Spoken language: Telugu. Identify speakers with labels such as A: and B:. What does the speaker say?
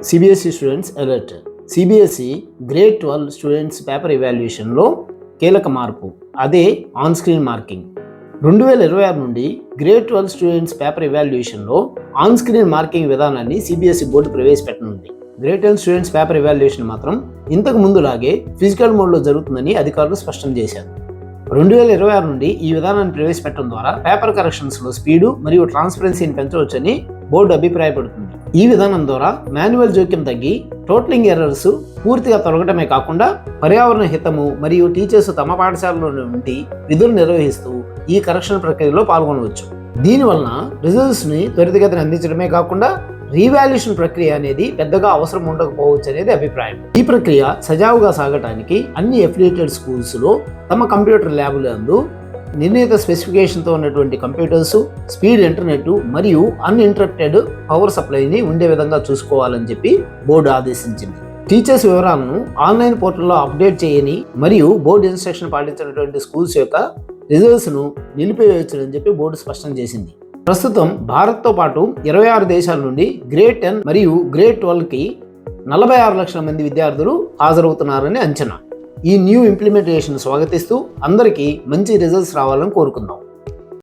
A: CBSE students alert. CBSE grade 12 students paper ఇవాల్యుయేషన్లో కీలక మార్పు, అదే ఆన్ స్క్రీన్ మార్కింగ్. 2026 నుండి గ్రేడ్ 12 స్టూడెంట్స్ పేపర్ ఇవాల్యుయేషన్లో ఆన్ స్క్రీన్ మార్కింగ్ విధానాన్ని సిబిఎస్ఈ బోర్డు ప్రవేశపెట్టనుంది. గ్రేడ్ 10 స్టూడెంట్స్ పేపర్ ఇవాల్యుయేషన్ మాత్రం ఇంతకు ముందులాగే ఫిజికల్ మోడ్లో జరుగుతుందని అధికారులు స్పష్టం చేశారు. 2026 నుండి ఈ విధానాన్ని ప్రవేశపెట్టడం ద్వారా పేపర్ కరెక్షన్స్లో స్పీడు మరియు ట్రాన్స్పరెన్సీని పెంచవచ్చని బోర్డు అభిప్రాయపడుతుంది. ఈ విధానం ద్వారా మాన్యువల్ జోక్యం తగ్గి టోటలింగ్ ఎర్రర్స్ పూర్తిగా తొలగటమే కాకుండా పర్యావరణ హితము మరియు టీచర్స్ తమ పాఠశాలలో నుండి విధులు నిర్వహిస్తూ ఈ కరెక్షన్ ప్రక్రియలో పాల్గొనవచ్చు. దీనివలన రిజల్ట్స్ని త్వరితగతిన అందించడమే కాకుండా రీవాల్యుయేషన్ ప్రక్రియ అనేది పెద్దగా అవసరం ఉండకపోవచ్చు అనేది అభిప్రాయం. ఈ ప్రక్రియ సజావుగా సాగటానికి అన్ని అఫిలియేటెడ్ స్కూల్స్లో తమ కంప్యూటర్ ల్యాబ్లందు నిర్ణీత స్పెసిఫికేషన్తో ఉన్నటువంటి కంప్యూటర్స్, స్పీడ్ ఇంటర్నెట్ మరియు అన్ఇంటరప్టెడ్ పవర్ సప్లైని ఉండే విధంగా చూసుకోవాలని చెప్పి బోర్డు ఆదేశించింది. టీచర్స్ వివరాలను ఆన్లైన్ పోర్టల్లో అప్డేట్ చేయని మరియు బోర్డు ఇన్స్ట్రక్షన్ పాటించినటువంటి స్కూల్స్ యొక్క రిజల్ట్స్ను నిలిపివేయవచ్చని చెప్పి బోర్డు స్పష్టం చేసింది. ప్రస్తుతం భారత్తో పాటు 26 దేశాల నుండి గ్రేడ్ 10 మరియు గ్రేడ్ 12కి 46 లక్షల మంది విద్యార్థులు హాజరవుతున్నారని అంచనా. ఈ న్యూ ఇంప్లిమెంటేషన్ స్వాగతిస్తూ అందరికీ మంచి రిజల్ట్స్ రావాలని కోరుకుందాం.